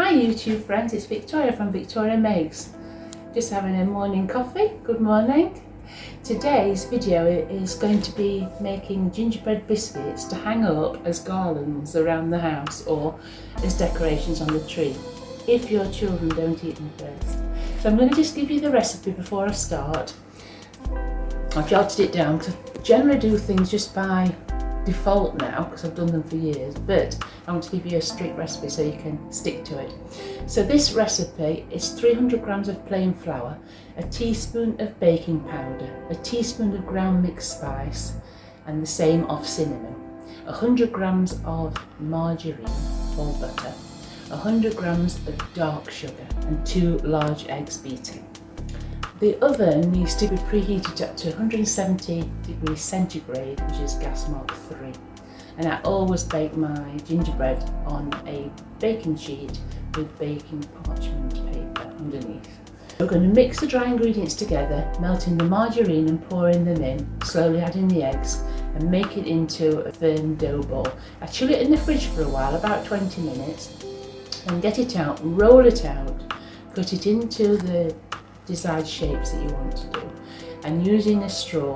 Hi YouTube friends, it's Victoria from Victoria Makes. Just having a morning coffee. Good morning. Today's video is going to be making gingerbread biscuits to hang up as garlands around the house or as decorations on the tree, if your children don't eat them first. So I'm going to just give you the recipe before I start. I've jotted it down because I generally do things just by default now because I've done them for years, but I want to give you a strict recipe so you can stick to it. So this recipe is 300 grams of plain flour, a teaspoon of baking powder, a teaspoon of ground mixed spice and the same of cinnamon, 100 grams of margarine or butter, 100 grams of dark sugar and 2 large eggs beaten. The oven needs to be preheated up to 170 degrees centigrade, which is gas mark 3. And I always bake my gingerbread on a baking sheet with baking parchment paper underneath. We're going to mix the dry ingredients together, melting the margarine and pouring them in, slowly adding the eggs and make it into a firm dough ball. I chill it in the fridge for a while, about 20 minutes, and get it out, roll it out, cut it into the desired shapes that you want to do, and using a straw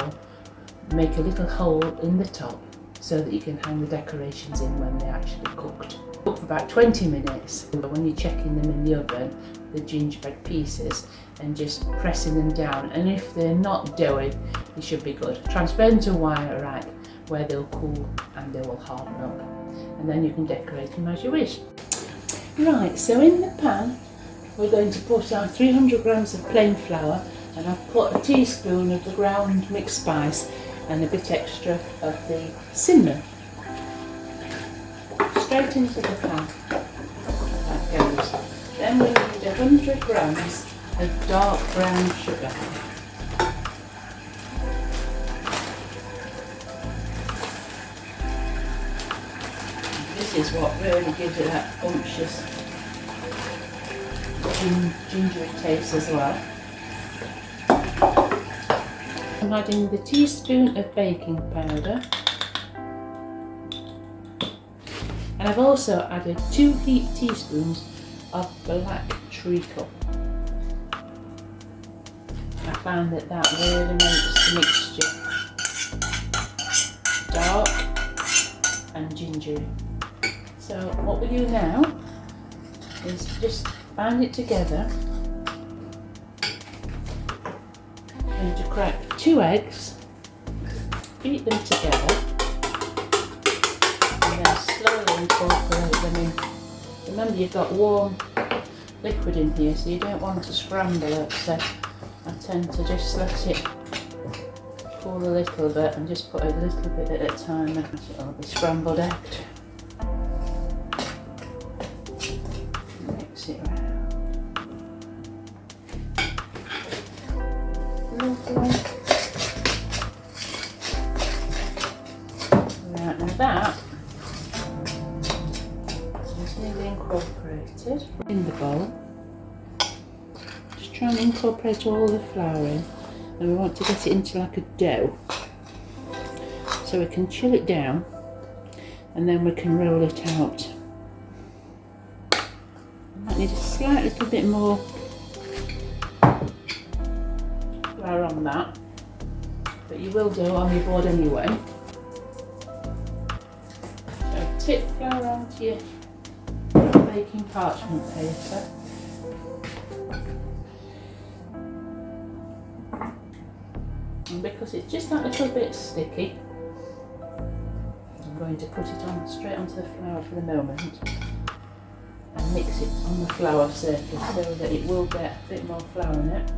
make a little hole in the top so that you can hang the decorations in when they're actually cooked. Cook for about 20 minutes. When you're checking them in the oven, the gingerbread pieces, and just pressing them down, and if they're not doughy, they should be good. Transfer them to a wire rack where they'll cool and they will harden up, and then you can decorate them as you wish. Right, so in the pan we're going to put on 300 grams of plain flour, and I've put a teaspoon of the ground mixed spice and a bit extra of the cinnamon. Straight into the pan. That goes. Then we need 100 grams of dark brown sugar. This is what really gives it that unctuous gingery taste as well. I'm adding the teaspoon of baking powder, and I've also added 2 heaped teaspoons of black treacle. I found that really makes the mixture dark and gingery. So what we do now is just bind it together. I'm going to crack 2 eggs, beat them together, and then slowly incorporate them in. Remember, you've got warm liquid in here, so you don't want to scramble it, so I tend to just let it cool a little bit and just put a little bit at a time, and it'll be scrambled out. Mix it around. Right, now that is nearly incorporated in the bowl. Just try and incorporate all the flour in, and we want to get it into like a dough so we can chill it down and then we can roll it out. Might need a slight little bit more flour on that, but you will do on your board anyway. So tip flour onto your baking parchment paper. And because it's just that little bit sticky, I'm going to put it on straight onto the flour for the moment and mix it on the flour surface so that it will get a bit more flour in it,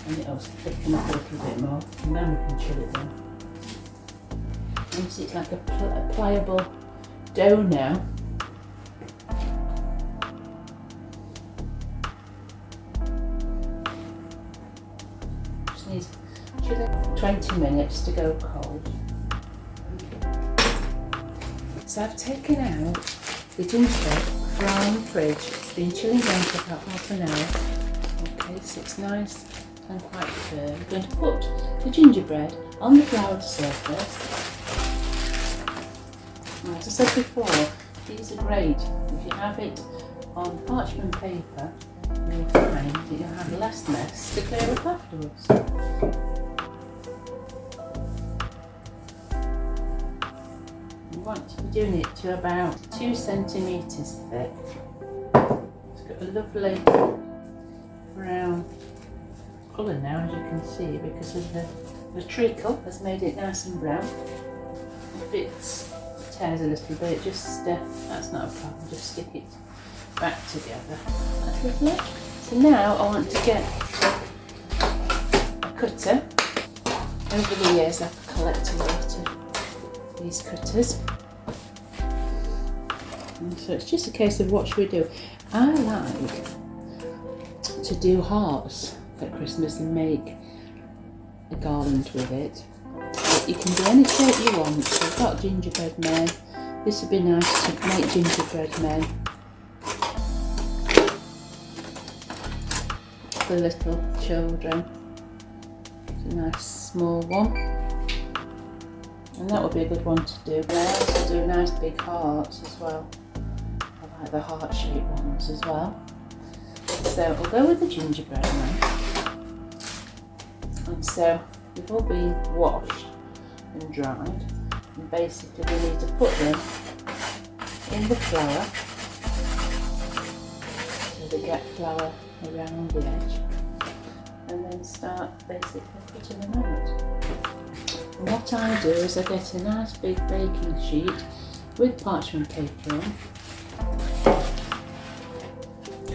and it'll thicken up a little bit more, and then we can chill it down. And it's like a pliable dough now. Just needs chilling 20 minutes to go cold. So I've taken out the gingerbread from the fridge. It's been chilling down for about half an hour. Okay, so it's nice and quite firm. I'm going to put the gingerbread on the floured surface. As I said before, these are great if you have it on parchment paper, you'll find that you'll have less mess to clear up afterwards. You want to be doing it to about 2 centimetres thick. It's got a lovely brown colour now, as you can see, because of the treacle has made it nice and brown. If it tears a little bit, just that's not a problem, just stick it back together. That's lovely. So now I want to get a cutter. Over the years I've collected a lot of these cutters. And so it's just a case of what should we do. I like to do hearts at Christmas and make a garland with it. But you can do any shape you want. So I've got gingerbread men. This would be nice to make gingerbread men for little children. It's a nice small one. And that would be a good one to do. But I also do nice big hearts as well. I like the heart shaped ones as well. So we'll go with the gingerbread man. And so they've all been washed and dried. And basically we need to put them in the flour so they get flour around the edge. And then start basically putting them out. And what I do is I get a nice big baking sheet with parchment paper on,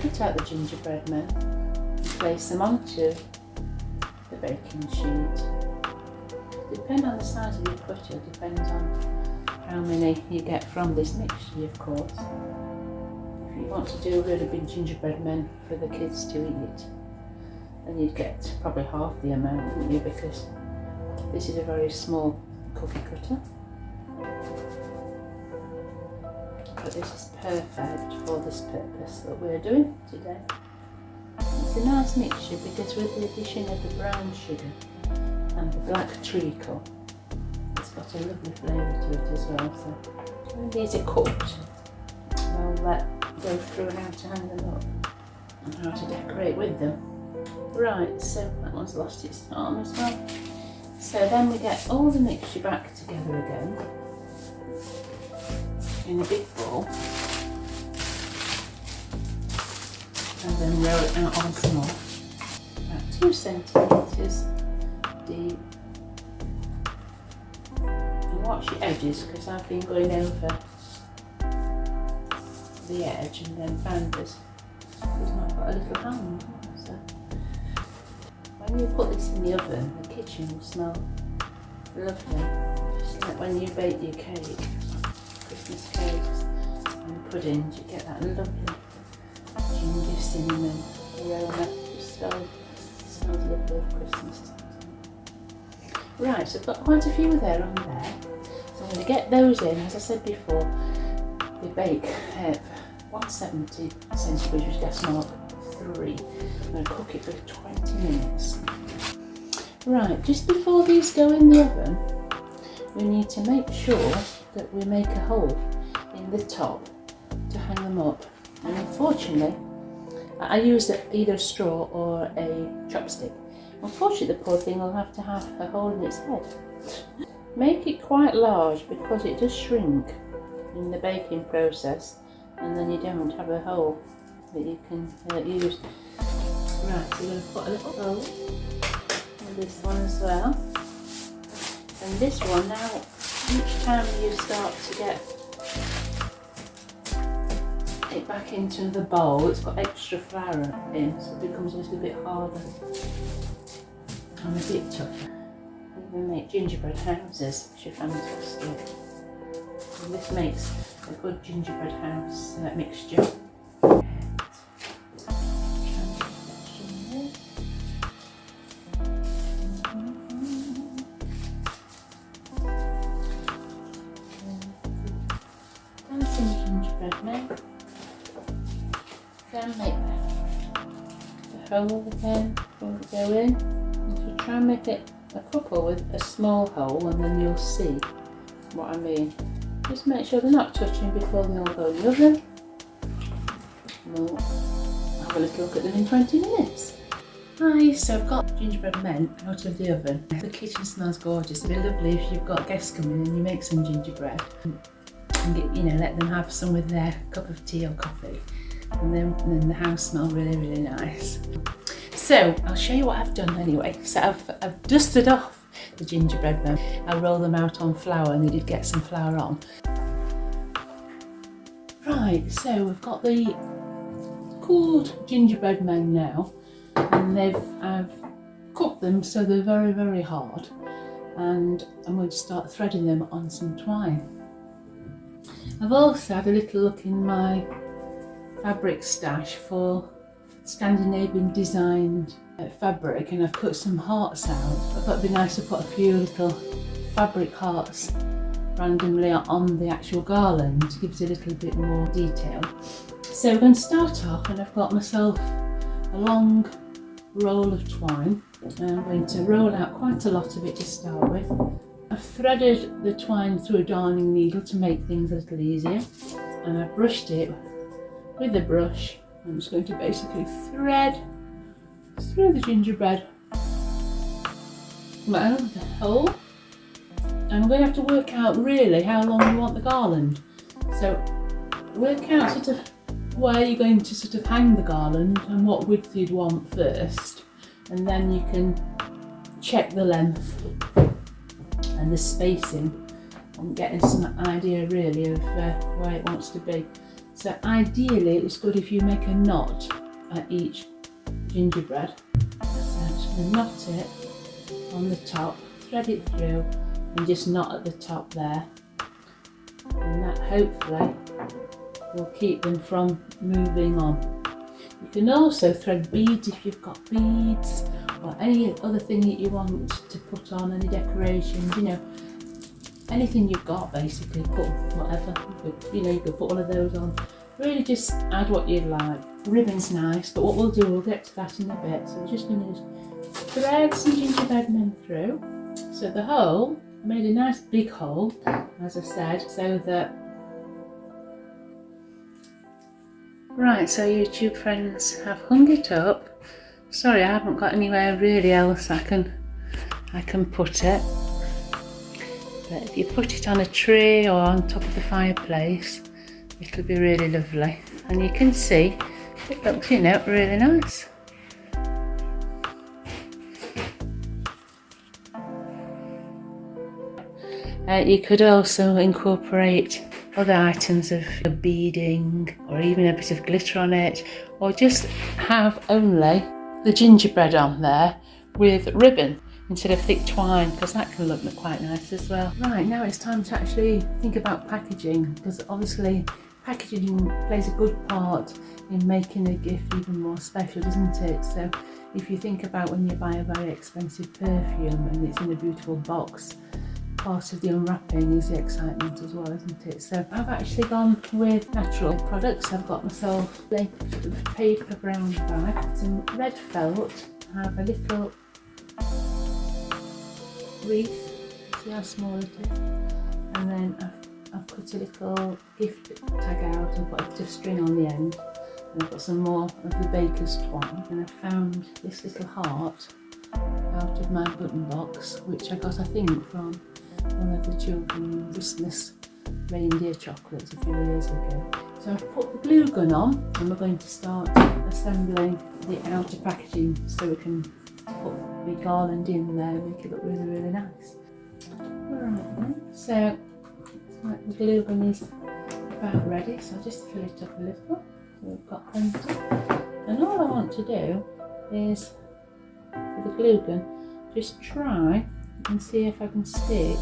cut out the gingerbread men and place them onto the baking sheet. Depending on the size of your cutter, depends on how many you get from this mixture, of course. If you want to do a really big gingerbread men for the kids to eat, then you'd get probably half the amount, wouldn't you, because this is a very small cookie cutter. But this is perfect for this purpose that we're doing today. It's a nice mixture because with the addition of the brown sugar and the black treacle, it's got a lovely flavour to it as well. So when these are cooked, I'll go through how to hang them up and how to decorate with them. Right, so that one's lost its arm as well. So then we get all the mixture back together again in a big bowl, and then roll it out once more, about 2 centimetres deep. And watch your edges, because I've been going over the edge and then found this because I've got a little hand. So when you put this in the oven, the kitchen will smell lovely, just like when you bake your cake, Christmas cakes and puddings, you get that lovely ginger cinnamon aroma. Just smells lovely of Christmas. Right, so I've got quite a few there on there. So I'm going to get those in. As I said before, they bake at 170 centigrade gas mark 3. I'm going to cook it for 20 minutes. Right, just before these go in the oven, we need to make sure that we make a hole in the top to hang them up. And unfortunately, I use either a straw or a chopstick. Unfortunately, the poor thing will have to have a hole in its head. Make it quite large because it does shrink in the baking process, and then you don't have a hole that you can use. Right, so we're going to put a little hole in this one as well. And this one now, each time you start to get it back into the bowl, it's got extra flour in, so it becomes a little bit harder and a bit tougher. You can make gingerbread houses, which are fantastic. And this makes a good gingerbread house mixture. Gingerbread men. Then make the hole again before we go in. And you try and make it a couple with a small hole, and then you'll see what I mean. Just make sure they're not touching before they all go in the oven. And we'll have a little look at them in 20 minutes. Hi, so I've got gingerbread men out of the oven. The kitchen smells gorgeous. It'd be lovely if you've got guests coming and you make some gingerbread and get, let them have some with their cup of tea or coffee. And then the house smells really, really nice. So I'll show you what I've done anyway. So I've dusted off the gingerbread men. I roll them out on flour and they did get some flour on. Right, so we've got the cooled gingerbread men now, and I've cooked them so they're very, very hard, and I'm going to start threading them on some twine. I've also had a little look in my fabric stash for Scandinavian designed fabric, and I've cut some hearts out. I thought it'd be nice to put a few little fabric hearts randomly on the actual garland to give it a little bit more detail. So we're going to start off, and I've got myself a long roll of twine, and I'm going to roll out quite a lot of it to start with. I've threaded the twine through a darning needle to make things a little easier, and I've brushed it with a brush. I'm just going to basically thread through the gingerbread around the hole. And I'm going to have to work out really how long you want the garland. So work out sort of where you're going to sort of hang the garland and what width you'd want first, and then you can check the length and the spacing and getting some idea really of where it wants to be. So ideally it's good if you make a knot at each gingerbread. So knot it on the top, thread it through, and just knot at the top there, and that hopefully will keep them from moving on. You can also thread beads if you've got beads, or any other thing that you want to put on, any decorations, anything you've got basically, put whatever, you could put one of those on. Really just add what you'd like. Ribbon's nice, but what we'll do, we'll get to that in a bit. So we're just going to thread some gingerbread men through. So the hole, I made a nice big hole, as I said, so that... Right, so YouTube friends, I've hung it up. Sorry, I haven't got anywhere really else I can put it. But if you put it on a tree or on top of the fireplace, it'll be really lovely. And you can see, it looks, really nice. You could also incorporate other items of beading, or even a bit of glitter on it, or just have only the gingerbread on there with ribbon instead of thick twine, because that can look quite nice as well. Right, now it's time to actually think about packaging, because obviously packaging plays a good part in making a gift even more special, doesn't it? So if you think about when you buy a very expensive perfume and it's in a beautiful box, part of the unwrapping is the excitement as well, isn't it? So I've actually gone with natural products. I've got myself a paper brown bag, some red felt, I have a little wreath, see how small it is, and then I've cut a little gift tag out and put a bit of string on the end, and I've got some more of the baker's twine, and I found this little heart out of my button box, which I got, I think, from one of the children's Christmas reindeer chocolates a few years ago. So I've put the glue gun on, and we're going to start assembling the outer packaging so we can put the garland in there and make it look really, really nice. Alright then, so it's like the glue gun is about ready, so I'll just fill it up a little. So we've got plenty. And all I want to do is, with the glue gun, just try and see if I can stick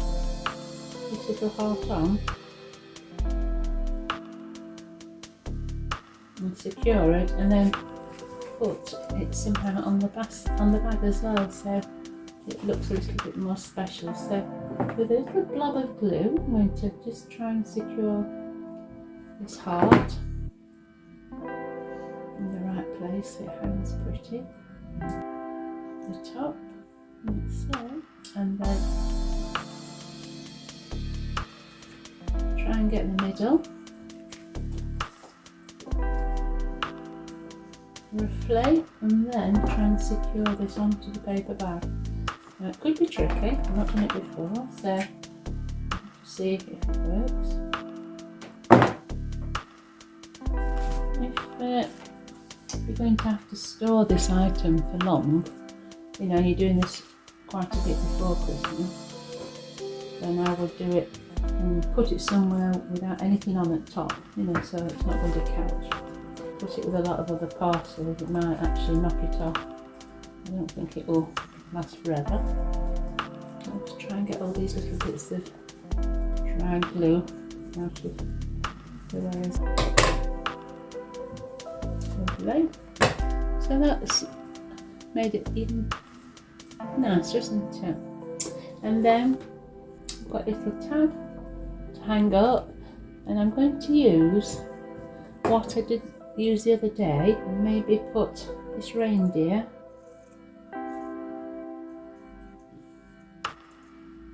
this little heart on and secure it, and then put it somehow on the bag as well, so it looks a little bit more special. So with a little blob of glue, I'm going to just try and secure this heart in the right place so it hangs pretty. The top, like so, and then try and get the middle. roughly, and then try and secure this onto the paper bag. Now, it could be tricky, I've not done it before, so see if it works. If you're going to have to store this item for long, you know, you're doing this quite a bit before Christmas, then I would do it and put it somewhere without anything on at top, you know, so it's not going to couch. Put it with a lot of other parcels, it might actually knock it off. I don't think it will last forever. I'll just try and get all these little bits of dry glue out of the ways. Lovely. So that's made it even nicer, isn't it? And then I've got a little tag to hang up, and I'm going to use what I did use the other day, and maybe put this reindeer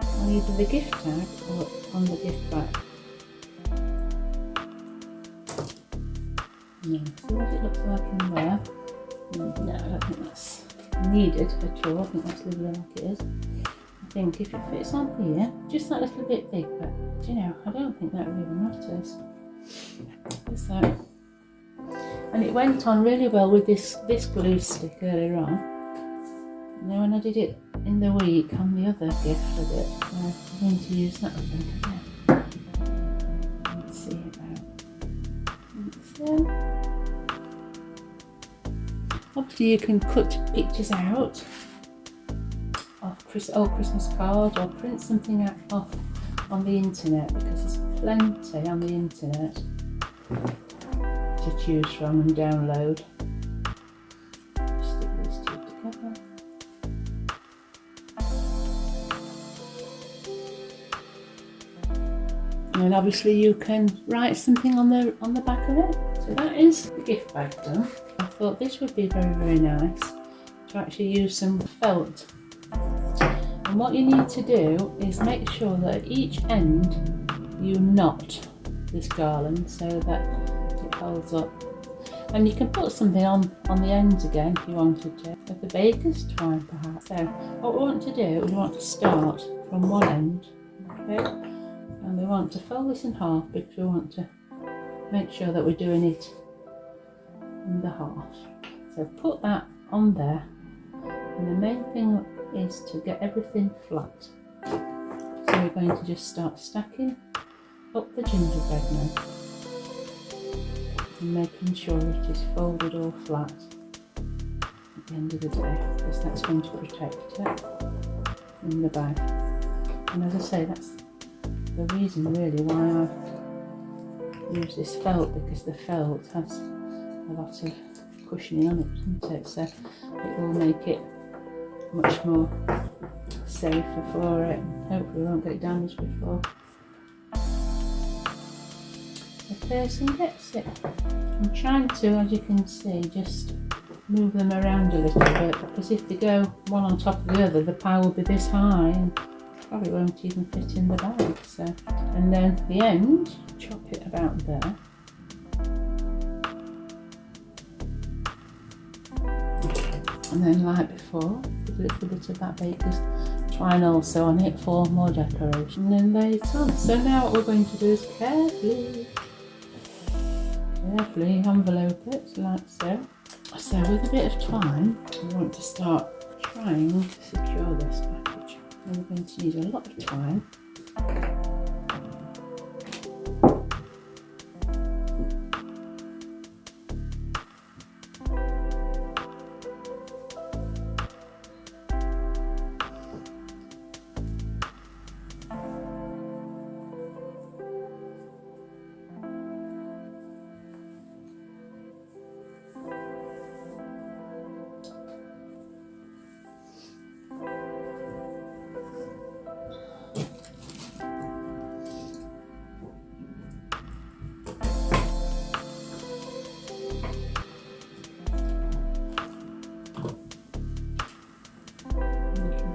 on either the gift tag or on the gift bag. Yeah, see what it looks like in there. No, I don't think that's needed at all. I think that's lovely like it is. I think if it fits on here, just that little bit big, but you know, I don't think that really matters. So, and it went on really well with this glue stick earlier on. Now when I did it in the week on the other gift with it, I'm going to use that, I think, again. Let's see about. So, obviously you can cut pictures out of old Christmas cards or print something out off on the internet, because there's plenty on the internet to choose from and download. Stick these two together. And obviously you can write something on the back of it. So that is the gift bag done. I thought this would be very, very nice to actually use some felt. And what you need to do is make sure that at each end you knot this garland so that it holds up. And you can put something on the ends again if you wanted to, with the baker's twine perhaps. So what we want to do is we want to start from one end, okay? And we want to fold this in half because we want to make sure that we're doing it in the half. So put that on there, and the main thing is to get everything flat. So we're going to just start stacking up the gingerbread now, and making sure it is folded all flat at the end of the day, because that's going to protect it in the bag. And as I say, that's the reason really why I've used this felt, because the felt has a lot of cushioning on it, doesn't it? So it will make it much more safer for it. Hopefully we won't get it damaged before the person gets it. I'm trying to, as you can see, just move them around a little bit, because if they go one on top of the other, the pile will be this high and probably won't even fit in the bag. So, and then at the end, chop it about there. And then, like before, put a little bit of that baker's twine also on it for more decoration. And then lay it on. So now what we're going to do is carefully envelope it like so. So with a bit of twine, we want to start trying to secure this package. And we're going to need a lot of twine.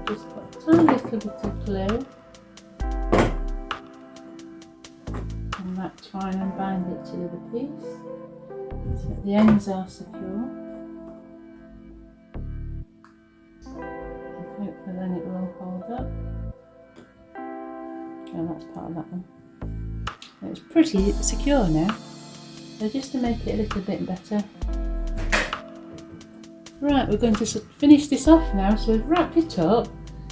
Just put a tiny little bit of glue on that twine and bind it to the other piece so that the ends are secure. Hopefully then it will hold up. Oh, that's part of that one. It's pretty secure now. So just to make it a little bit better. Right, we're going to finish this off now. So we've wrapped it up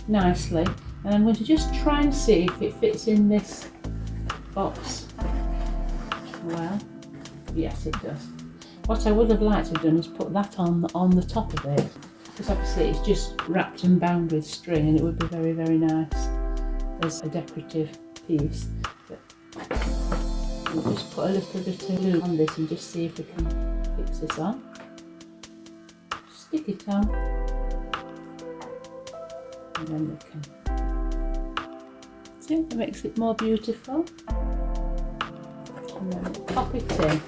nicely. And I'm going to just try and see if it fits in this box. Well, yes it does. What I would have liked to have done is put that on the top of it. Because obviously it's just wrapped and bound with string and it would be very, very nice as a decorative piece. But we'll just put a little bit of glue on this and just see if we can fix this on. Stick it on. And then we can see, it makes it more beautiful. And then we'll pop it in.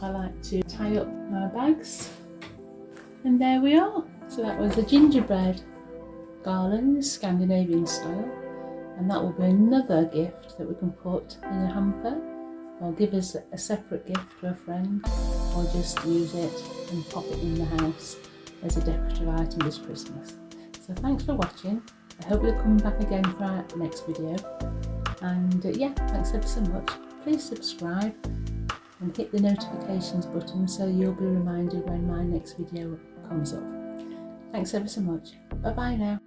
I like to tie up my bags, and there we are. So that was a gingerbread garland, Scandinavian style, and that will be another gift that we can put in a hamper, or give us a separate gift to a friend, or just use it and pop it in the house as a decorative item this Christmas. So thanks for watching. I hope you'll come back again for our next video, and yeah, thanks ever so much. Please subscribe and hit the notifications button so you'll be reminded when my next video comes up. Thanks ever so much. Bye bye now.